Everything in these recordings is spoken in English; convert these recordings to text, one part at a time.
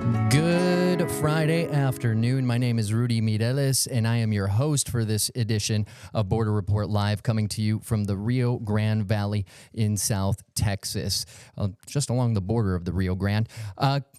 Good Friday afternoon. My name is Rudy Mireles, and I am your host for this edition of Border Report Live, coming to you from the Rio Grande Valley in South Texas, just along the border of the Rio Grande.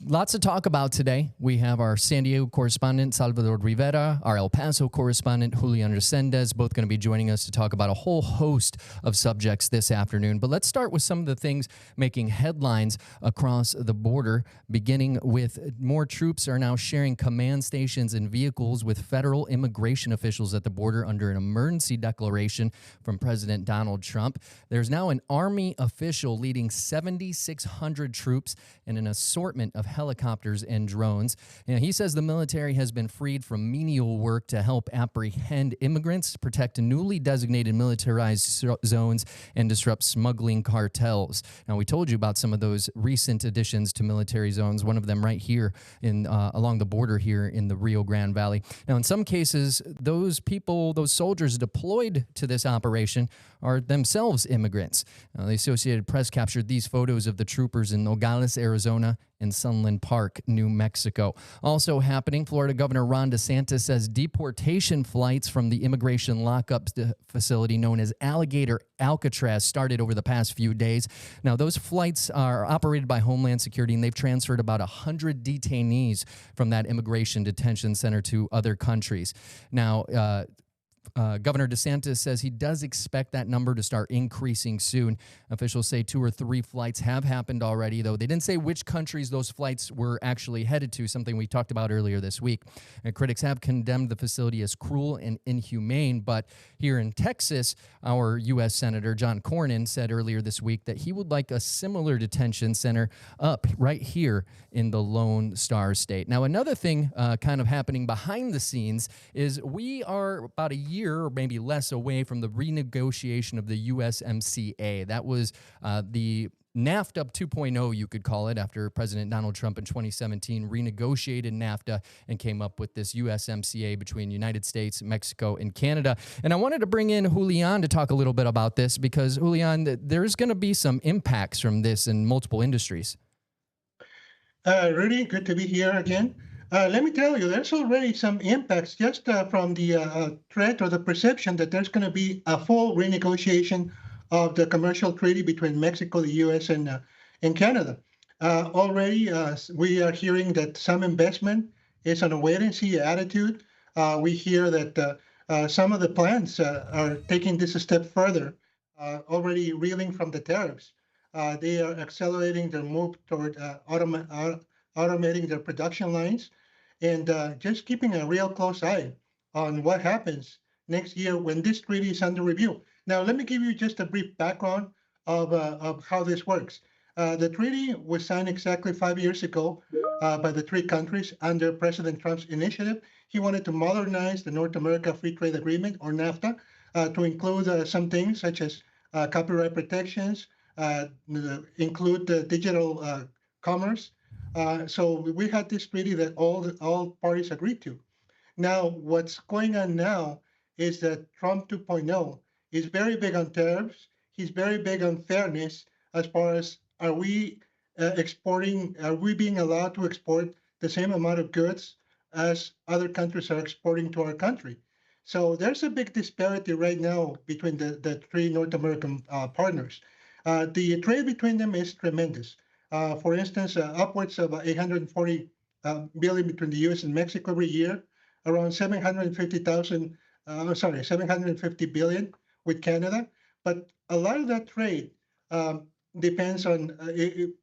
Lots to talk about today. We have our San Diego correspondent, Salvador Rivera, our El Paso correspondent, Julian Resendez, both going to be joining us to talk about a whole host of subjects this afternoon. But let's start with some of the things making headlines across the border, beginning with more troops are now sharing command stations and vehicles with federal immigration officials at the border under an emergency declaration from President Donald Trump. There's now an Army official leading 7,600 troops and an assortment of helicopters and drones. And he says the military has been freed from menial work to help apprehend immigrants, protect newly designated militarized zones, and disrupt smuggling cartels. Now, we told you about some of those recent additions to military zones, one of them right here in along the border here in the Rio Grande Valley. Now, in some cases, those people, those soldiers deployed to this operation are themselves immigrants. The Associated Press captured these photos of the troopers in Nogales, Arizona, and Sunland Park, New Mexico. Also happening, Florida Governor Ron DeSantis says deportation flights from the immigration lockup facility known as Alligator Alcatraz started over the past few days. Now, those flights are operated by Homeland Security, and they've transferred about 100 detainees from that immigration detention center to other countries. Now, Governor DeSantis says he does expect that number to start increasing soon. Officials say 2 or 3 flights have happened already, though they didn't say which countries those flights were actually headed to, something we talked about earlier this week. And critics have condemned the facility as cruel and inhumane, but here in Texas, our U.S. Senator John Cornyn said earlier this week that he would like a similar detention center up right here in the Lone Star State. Now, another thing kind of happening behind the scenes is we are about a year or maybe less away from the renegotiation of the USMCA. That was the NAFTA 2.0, you could call it, after President Donald Trump in 2017 renegotiated NAFTA and came up with this USMCA between United States, Mexico, and Canada. And I wanted to bring in Julian to talk a little bit about this because, Julian, there's going to be some impacts from this in multiple industries. Rudy, good to be here again. Let me tell you, there's already some impacts just from the threat or the perception that there's going to be a full renegotiation of the commercial treaty between Mexico, the U.S., and Canada. Already, we are hearing that some investment is on a wait-and-see attitude. We hear that some of the plants are taking this a step further, already reeling from the tariffs. They are accelerating their move toward automating their production lines and just keeping a real close eye on what happens next year when this treaty is under review. Now, let me give you just a brief background of how this works. The treaty was signed exactly 5 years ago by the 3 countries under President Trump's initiative. He wanted to modernize the North America Free Trade Agreement, or NAFTA, to include some things such as copyright protections, include digital commerce. So we had this treaty that all parties agreed to. Now, what's going on now is that Trump 2.0 is very big on tariffs. He's very big on fairness as far as are we being allowed to export the same amount of goods as other countries are exporting to our country. So there's a big disparity right now between the 3 North American partners. The trade between them is tremendous. For instance, upwards of 840 billion between the U.S. and Mexico every year, around 750 billion with Canada. But a lot of that trade depends on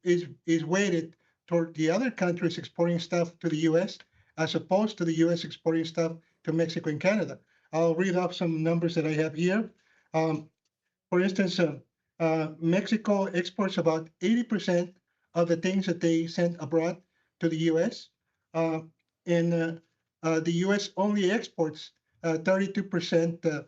is weighted toward the other countries exporting stuff to the U.S. as opposed to the U.S. exporting stuff to Mexico and Canada. I'll read off some numbers that I have here. For instance, Mexico exports about 80% of the things that they send abroad to the U.S. And the U.S. only exports 32%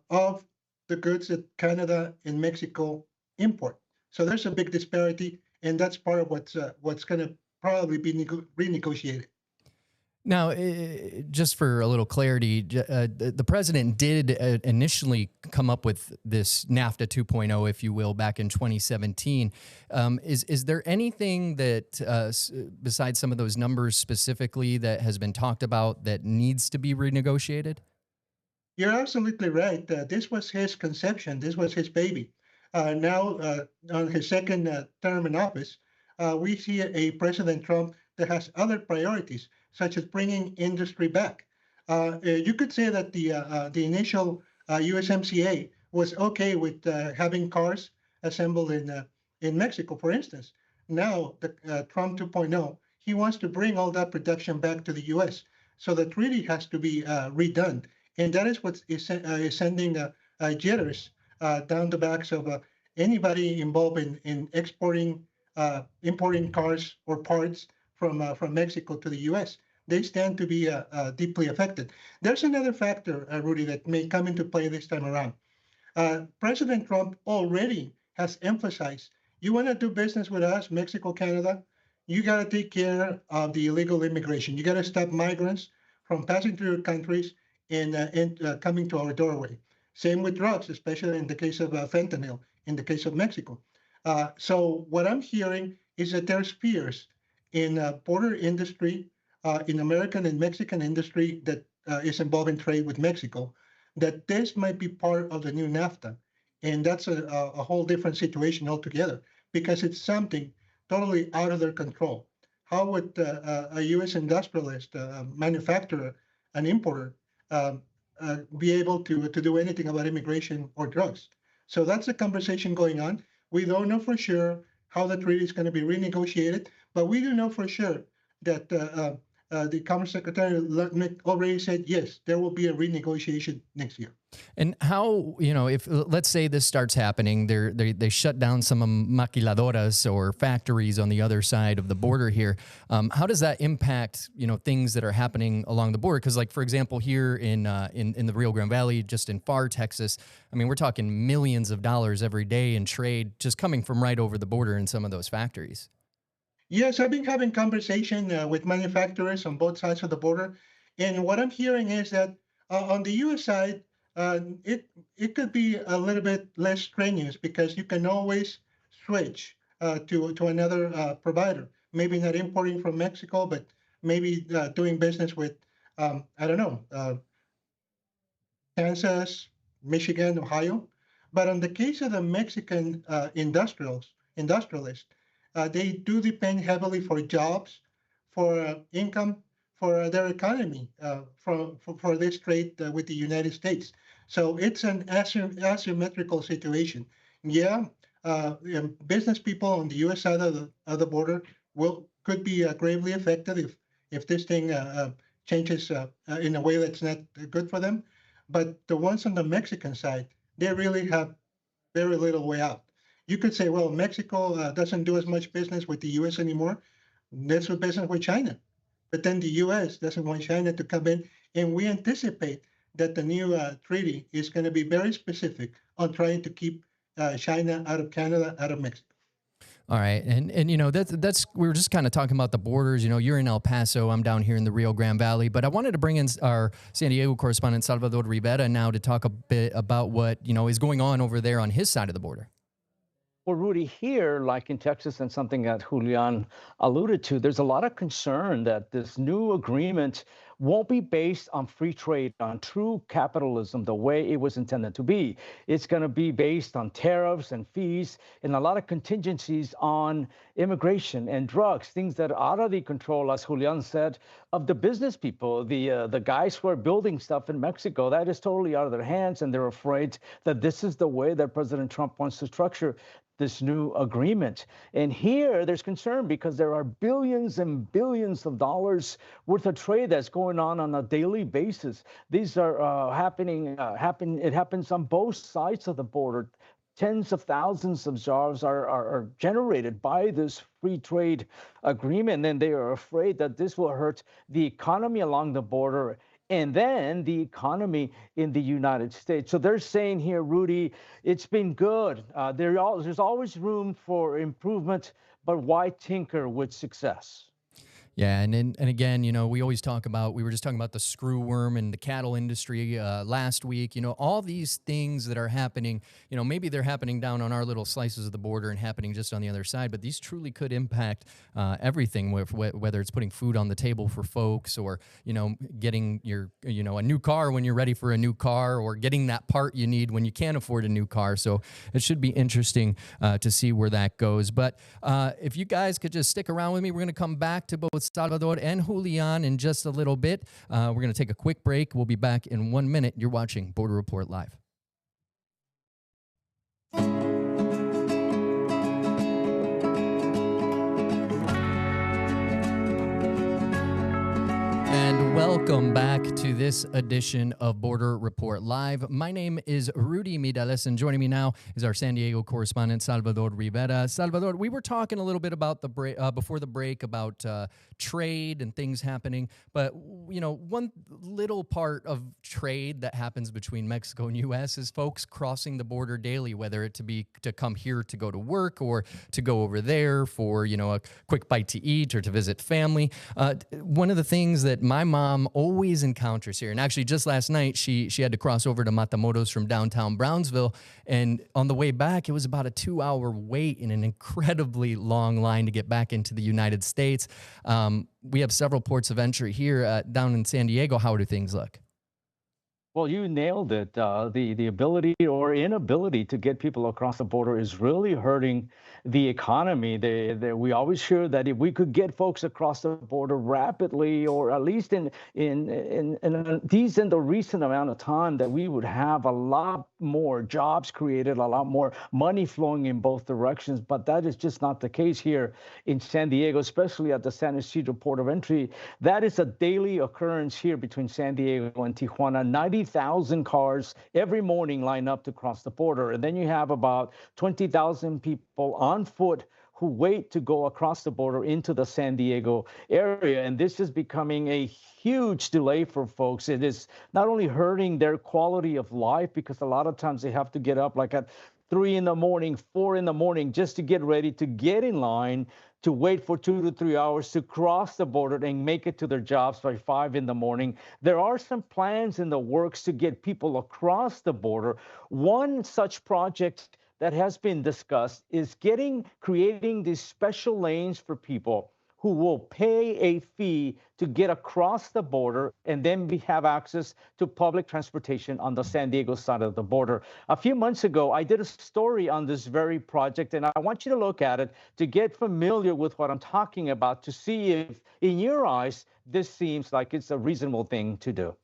of the goods that Canada and Mexico import. So there's a big disparity, and that's part of what's going to probably be renegotiated. Now, just for a little clarity, the president did initially come up with this NAFTA 2.0, if you will, back in 2017. Is there anything that, besides some of those numbers specifically, that has been talked about that needs to be renegotiated? You're absolutely right. This was his conception. This was his baby. Now, on his second term in office, we see a President Trump that has other priorities, such as bringing industry back. You could say that the initial USMCA was okay with having cars assembled in Mexico, for instance. Now, the Trump 2.0, he wants to bring all that production back to the U.S. So the treaty has to be redone, and that is what is sending jitters down the backs of anybody involved in exporting, importing cars or parts from Mexico to the U.S. They stand to be deeply affected. There's another factor, Rudy, that may come into play this time around. President Trump already has emphasized, you want to do business with us, Mexico, Canada, you got to take care of the illegal immigration. You got to stop migrants from passing through your countries and coming to our doorway. Same with drugs, especially in the case of fentanyl, in the case of Mexico. So what I'm hearing is that there's fears in border industry, in American and Mexican industry that is involved in trade with Mexico, that this might be part of the new NAFTA. And that's a whole different situation altogether because it's something totally out of their control. How would a U.S. industrialist, manufacturer, an importer, be able to do anything about immigration or drugs? So that's a conversation going on. We don't know for sure how the treaty is going to be renegotiated, but we do know for sure that the Commerce Secretary already said, yes, there will be a renegotiation next year. And how, if let's say this starts happening, they shut down some maquiladoras or factories on the other side of the border here. How does that impact, things that are happening along the border? Because, like, for example, here in the Rio Grande Valley, just in Pharr, Texas, I mean, we're talking millions of dollars every day in trade just coming from right over the border in some of those factories. Yes, I've been having conversation with manufacturers on both sides of the border, and what I'm hearing is that on the U.S. side, it could be a little bit less strenuous because you can always switch to another provider. Maybe not importing from Mexico, but maybe doing business with I don't know, Kansas, Michigan, Ohio. But in the case of the Mexican industrialists, they do depend heavily for jobs, for income, for their economy, for this trade with the United States. So it's an asymmetrical situation. Yeah, business people on the U.S. side of the border could be gravely affected if this thing changes in a way that's not good for them. But the ones on the Mexican side, they really have very little way out. You could say, well, Mexico doesn't do as much business with the U.S. anymore. Let's do business with China. But then the U.S. doesn't want China to come in. And we anticipate that the new treaty is going to be very specific on trying to keep China out of Canada, out of Mexico. All right, and that's we were just kind of talking about the borders. You're in El Paso, I'm down here in the Rio Grande Valley, but I wanted to bring in our San Diego correspondent Salvador Rivera now to talk a bit about what is going on over there on his side of the border. Well, Rudy, here, like in Texas, and something that Julian alluded to, there's a lot of concern that this new agreement won't be based on free trade, on true capitalism, the way it was intended to be. It's going to be based on tariffs and fees and a lot of contingencies on immigration and drugs, things that are out of the control, as Julian said, of the business people, the guys who are building stuff in Mexico. That is totally out of their hands, and they're afraid that this is the way that President Trump wants to structure this new agreement. And here there's concern because there are billions and billions of dollars worth of trade that's going on a daily basis. These are it happens on both sides of the border. Tens of thousands of jobs are generated by this free trade agreement, and they are afraid that this will hurt the economy along the border and then the economy in the United States. So they're saying here, Rudy, it's been good. There's always room for improvement, but why tinker with success? Yeah, and again, we always talk about. We were just talking about the screw worm and the cattle industry last week. All these things that are happening. Maybe they're happening down on our little slices of the border and happening just on the other side, but these truly could impact everything. Whether it's putting food on the table for folks, or getting your a new car when you're ready for a new car, or getting that part you need when you can't afford a new car. So it should be interesting to see where that goes. But if you guys could just stick around with me, we're going to come back to both Salvador and Julian in just a little bit. We're going to take a quick break. We'll be back in 1 minute. You're watching Border Report Live. And welcome back to this edition of Border Report Live. My name is Rudy Mireles, and joining me now is our San Diego correspondent, Salvador Rivera. Salvador, we were talking a little bit about the break, before the break, about trade and things happening. But, one little part of trade that happens between Mexico and U.S. is folks crossing the border daily, whether it to come here to go to work, or to go over there for, a quick bite to eat, or to visit family. One of the things that my mom always encounters here, and actually just last night she had to cross over to Matamoros from downtown Brownsville, and on the way back it was about a 2-hour wait in an incredibly long line to get back into the United States. We have several ports of entry here down in San Diego. How do things look? Well, you nailed it. The ability or inability to get people across the border is really hurting the economy. We always hear that if we could get folks across the border rapidly, or at least in the recent amount of time, that we would have a lot more jobs created, a lot more money flowing in both directions. But that is just not the case here in San Diego, especially at the San Ysidro Port of Entry. That is a daily occurrence here between San Diego and Tijuana. 90,000 cars every morning line up to cross the border. And then you have about 20,000 people on foot who wait to go across the border into the San Diego area. And this is becoming a huge delay for folks. It is not only hurting their quality of life, because a lot of times they have to get up like at 3 in the morning, 4 in the morning, just to get ready to get in line, to wait for 2 to 3 hours to cross the border and make it to their jobs by 5 in the morning. There are some plans in the works to get people across the border. One such project that has been discussed is creating these special lanes for people who will pay a fee to get across the border and then have access to public transportation on the San Diego side of the border. A few months ago, I did a story on this very project, and I want you to look at it to get familiar with what I'm talking about, to see if, in your eyes, this seems like it's a reasonable thing to do.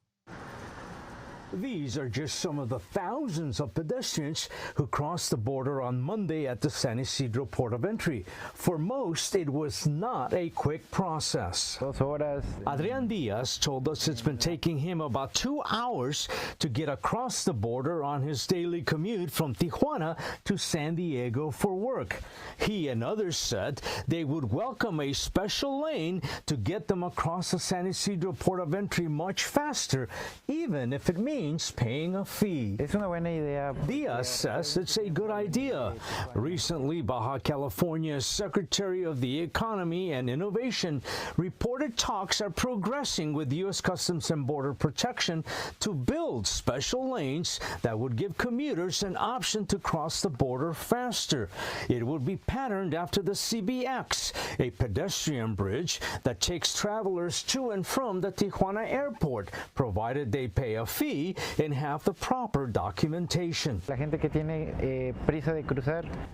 These are just some of the thousands of pedestrians who crossed the border on Monday at the San Ysidro Port of Entry. For most, it was not a quick process. Adrian Diaz told us it's been taking him about 2 hours to get across the border on his daily commute from Tijuana to San Diego for work. He and others said they would welcome a special lane to get them across the San Ysidro Port of Entry much faster, even if it means paying a fee. Diaz says it's a good idea. Recently, Baja California's Secretary of the Economy and Innovation reported talks are progressing with U.S. Customs and Border Protection to build special lanes that would give commuters an option to cross the border faster. It would be patterned after the CBX, a pedestrian bridge that takes travelers to and from the Tijuana airport, provided they pay a fee and have the proper documentation.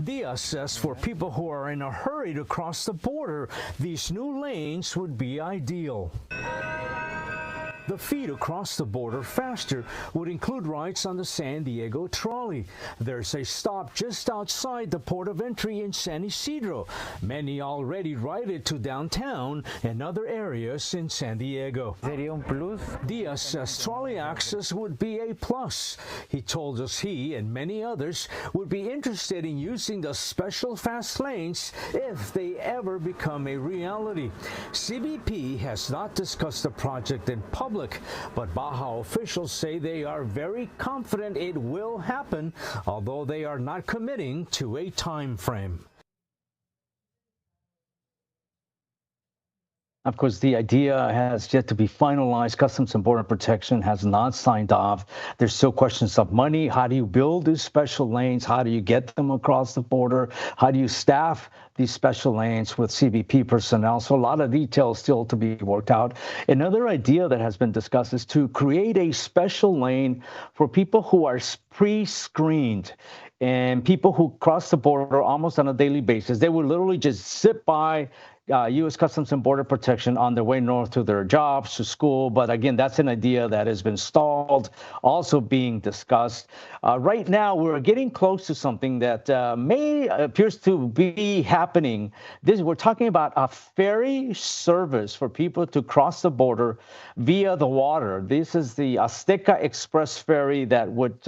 Diaz says for people who are in a hurry to cross the border, these new lanes would be ideal. The fee to cross the border faster would include rides on the San Diego trolley. There's a stop just outside the port of entry in San Ysidro. Many already ride it to downtown and other areas in San Diego. Diaz says trolley access would be a plus. He told us he and many others would be interested in using the special fast lanes if they ever become a reality. CBP has not discussed the project in public, but Baja officials say they are very confident it will happen, although they are not committing to a time frame. Of course, the idea has yet to be finalized. Customs and Border Protection has not signed off. There's still questions of money. How do you build these special lanes? How do you get them across the border? How do you staff these special lanes with CBP personnel? So a lot of details still to be worked out. Another idea that has been discussed is to create a special lane for people who are pre-screened and people who cross the border almost on a daily basis. They would literally just zip by U.S. Customs and Border Protection on their way north to their jobs, to school. But again, that's an idea that has been stalled, also being discussed. Right now, we're getting close to something that appears to be happening. We're talking about a ferry service for people to cross the border via the water. This is the Azteca Express ferry that would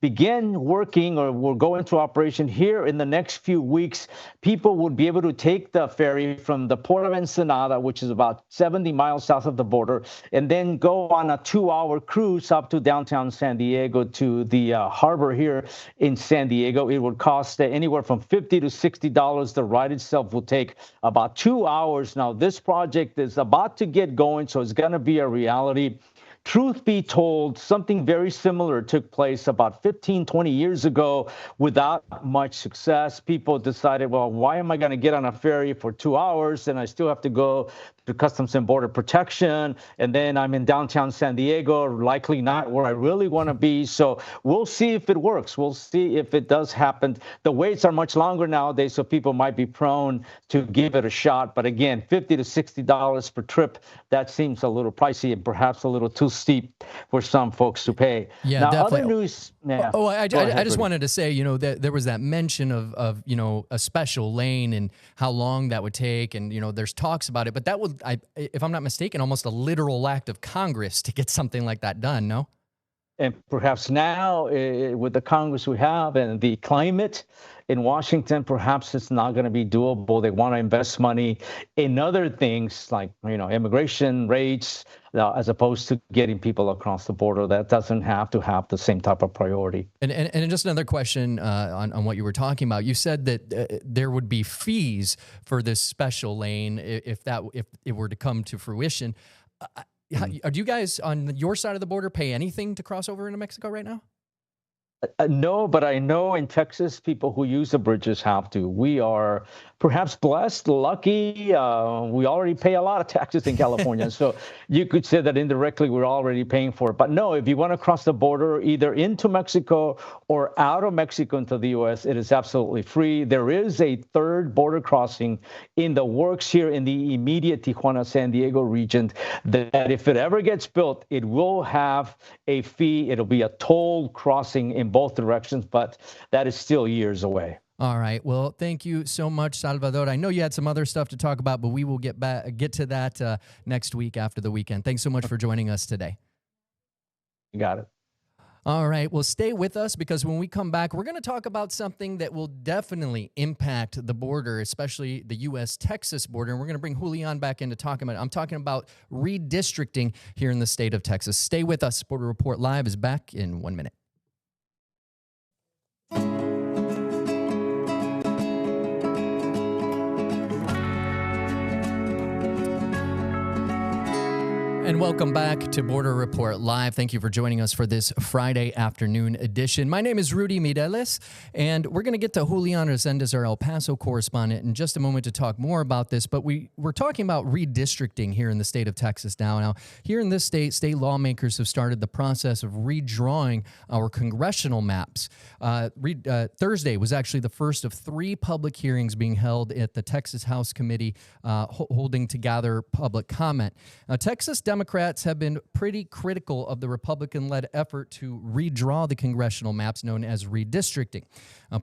begin working or will go into operation here in the next few weeks. People would be able to take the ferry from the Port of Ensenada, which is about 70 miles south of the border, and then go on a 2-hour cruise up to downtown San Diego to the harbor here in San Diego. It would cost anywhere from $50 to $60. The ride itself will take about 2 hours. Now, this project is about to get going, so it's going to be a reality. Truth be told, something very similar took place about 15, 20 years ago without much success. People decided, well, why am I going to get on a ferry for 2 hours and I still have to go to Customs and Border Protection, and then I'm in downtown San Diego, likely not where I really want to be. So we'll see if it works. We'll see if it does happen. The waits are much longer nowadays, so people might be prone to give it a shot. But again, $50 to $60 per trip, that seems a little pricey and perhaps a little too steep for some folks to pay. Yeah, now, definitely. Other news. Yeah. I just wanted to say, you know, that there was that mention of, you know, a special lane and how long that would take. And, you know, there's talks about it, but that would, if I'm not mistaken, almost a literal act of Congress to get something like that done, no? And perhaps now, with the Congress we have and the climate in Washington, perhaps it's not going to be doable. They want to invest money in other things like, you know, immigration rates, as opposed to getting people across the border. That doesn't have to have the same type of priority. And just another question on what you were talking about. You said that there would be fees for this special lane if it were to come to fruition. Do you guys on your side of the border pay anything to cross over into Mexico right now? No, but I know in Texas, people who use the bridges have to. We are perhaps blessed, lucky. We already pay a lot of taxes in California. So you could say that indirectly we're already paying for it. But no, if you want to cross the border either into Mexico or out of Mexico into the U.S., it is absolutely free. There is a third border crossing in the works here in the immediate Tijuana, San Diego region that if it ever gets built, it will have a fee. It'll be a toll crossing in both directions, but that is still years away. All right. Well, thank you so much, Salvador. I know you had some other stuff to talk about, but we will get to that next week after the weekend. Thanks so much for joining us today. You got it. All right. Well, stay with us because when we come back, we're going to talk about something that will definitely impact the border, especially the U.S.-Texas border. And we're going to bring Julian back in to talk about it. I'm talking about redistricting here in the state of Texas. Stay with us. Border Report Live is back in 1 minute. And welcome back to Border Report Live. Thank you for joining us for this Friday afternoon edition. My name is Rudy Mireles, and we're going to get to Julian Resendez, our El Paso correspondent, in just a moment to talk more about this. But we're talking about redistricting here in the state of Texas now. Now, here in this state lawmakers have started the process of redrawing our congressional maps. Thursday was actually the first of 3 public hearings being held at the Texas House Committee holding to gather public comment. Texas Democrats have been pretty critical of the Republican-led effort to redraw the congressional maps known as redistricting.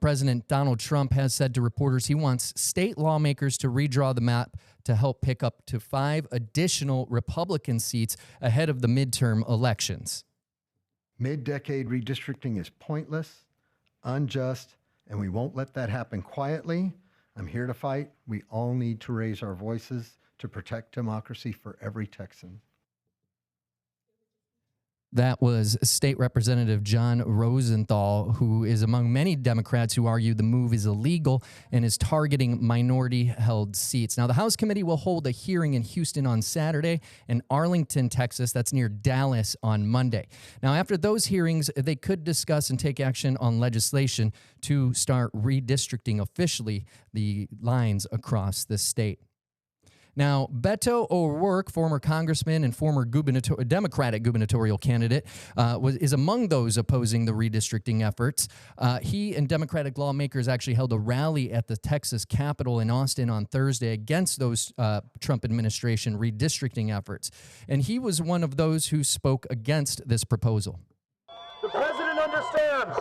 President Donald Trump has said to reporters he wants state lawmakers to redraw the map to help pick up to 5 additional Republican seats ahead of the midterm elections. Mid-decade redistricting is pointless, unjust, and we won't let that happen quietly. I'm here to fight. We all need to raise our voices to protect democracy for every Texan. That was State Representative John Rosenthal, who is among many Democrats who argue the move is illegal and is targeting minority-held seats. Now, the House committee will hold a hearing in Houston on Saturday and Arlington, Texas, that's near Dallas, on Monday. Now, after those hearings, they could discuss and take action on legislation to start redistricting officially the lines across the state. Now, Beto O'Rourke, former congressman and former Democratic gubernatorial candidate, is among those opposing the redistricting efforts. He and Democratic lawmakers actually held a rally at the Texas Capitol in Austin on Thursday against those Trump administration redistricting efforts. And he was one of those who spoke against this proposal. The president understands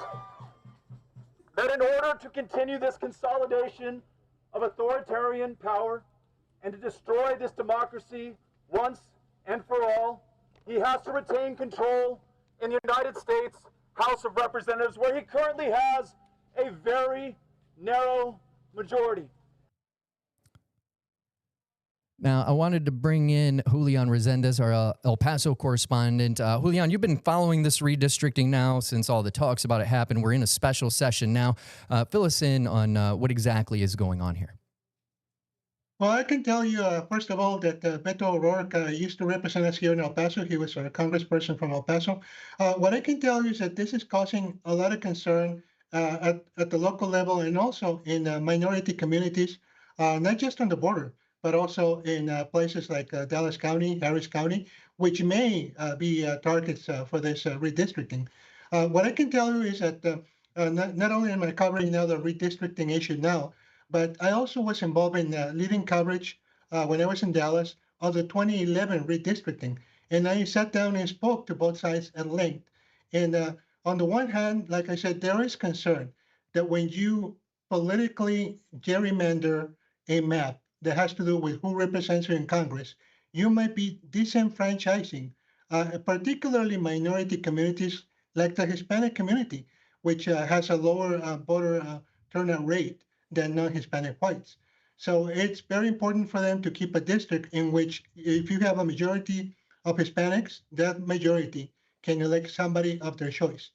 that in order to continue this consolidation of authoritarian power, and to destroy this democracy once and for all, he has to retain control in the United States House of Representatives, where he currently has a very narrow majority. Now, I wanted to bring in Julian Resendez, our El Paso correspondent. Julian, you've been following this redistricting now since all the talks about it happened. We're in a special session now. Fill us in on what exactly is going on here. Well, I can tell you, first of all, that Beto O'Rourke used to represent us here in El Paso. He was a congressperson from El Paso. What I can tell you is that this is causing a lot of concern at the local level and also in minority communities, not just on the border, but also in places like Dallas County, Harris County, which may be targets for this redistricting. What I can tell you is that not only am I covering now the redistricting issue now, but I also was involved in leading coverage when I was in Dallas of the 2011 redistricting. And I sat down and spoke to both sides at length. And on the one hand, like I said, there is concern that when you politically gerrymander a map that has to do with who represents you in Congress, you might be disenfranchising particularly minority communities like the Hispanic community, which has a lower voter turnout rate than non-Hispanic whites. So it's very important for them to keep a district in which if you have a majority of Hispanics, that majority can elect somebody of their choice.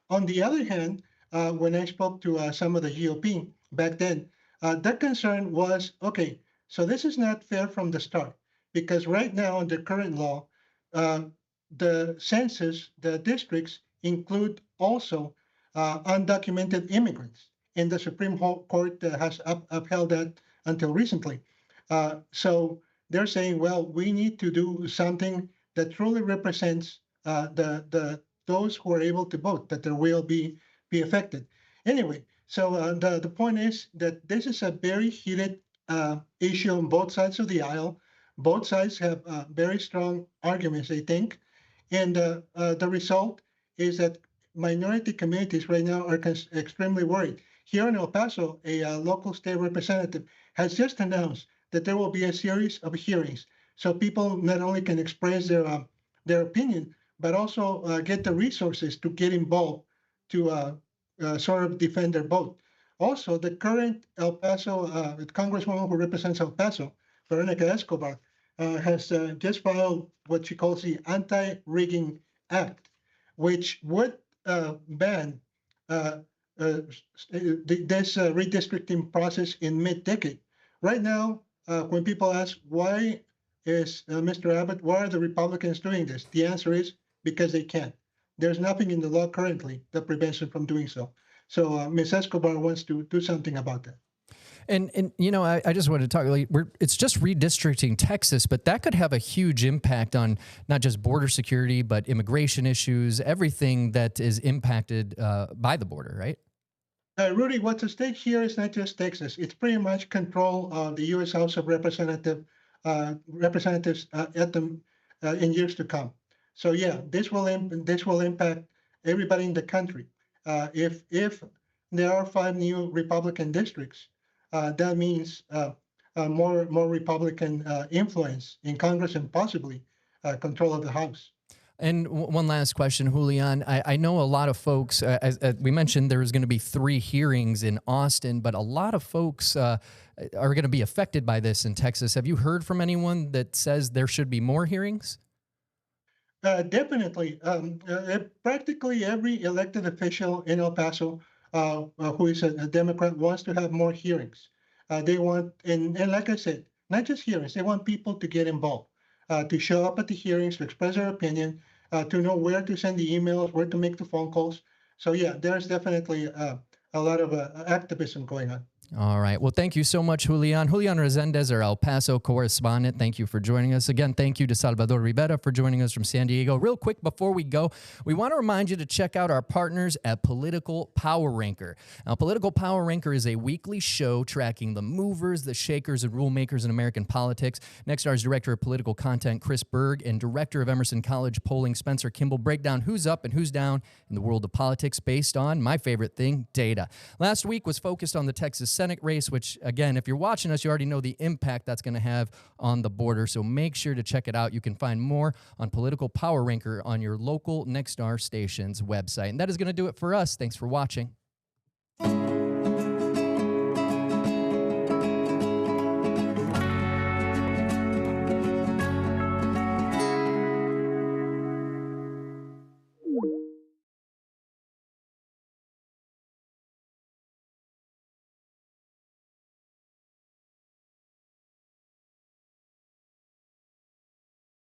On the other hand, when I spoke to some of the GOP back then, that concern was, okay, so this is not fair from the start, because right now under current law, the census, the districts include also undocumented immigrants. And the Supreme Court has upheld that until recently. So they're saying, well, we need to do something that truly represents those who are able to vote, that their will be affected. Anyway, so the point is that this is a very heated issue on both sides of the aisle. Both sides have very strong arguments, I think. And the result is that minority communities right now are extremely worried. Here in El Paso, a local state representative has just announced that there will be a series of hearings, so people not only can express their opinion, but also get the resources to get involved to sort of defend their vote. Also, the current El Paso Congresswoman who represents El Paso, Veronica Escobar, has just filed what she calls the Anti-Rigging Act, which would ban this redistricting process in mid-decade. Right now, when people ask why is Mr. Abbott, why are the Republicans doing this? The answer is because they can't. There's nothing in the law currently that prevents them from doing so. So Ms. Escobar wants to do something about that. And you know, I just wanted to talk, like, it's just redistricting Texas, but that could have a huge impact on not just border security, but immigration issues, everything that is impacted by the border, right? Rudy, what's at stake here is not just Texas. It's pretty much control of the U.S. House of Representatives in years to come. So yeah, this will impact everybody in the country. If there are 5 new Republican districts, that means more Republican influence in Congress and possibly control of the House. And one last question, Julian. I know a lot of folks, as we mentioned, there is going to be 3 hearings in Austin, but a lot of folks are going to be affected by this in Texas. Have you heard from anyone that says there should be more hearings? Definitely. Practically every elected official in El Paso who is a Democrat wants to have more hearings. They want, and like I said, not just hearings, they want people to get involved, to show up at the hearings, to express their opinion, to know where to send the emails, where to make the phone calls. So, yeah, there's definitely a lot of activism going on. All right. Well, thank you so much, Julian. Julian Resendez, our El Paso correspondent. Thank you for joining us. Again, thank you to Salvador Rivera for joining us from San Diego. Real quick, before we go, we want to remind you to check out our partners at Political Power Ranker. Now, Political Power Ranker is a weekly show tracking the movers, the shakers, and rule makers in American politics. Nextstar's Director of Political Content, Chris Berg, and Director of Emerson College Polling, Spencer Kimball, break down who's up and who's down in the world of politics based on my favorite thing, data. Last week was focused on the Texas Senate race, which, again, if you're watching us, you already know the impact that's going to have on the border. So make sure to check it out. You can find more on Political Power Ranker on your local Nexstar station's website. And that is going to do it for us. Thanks for watching.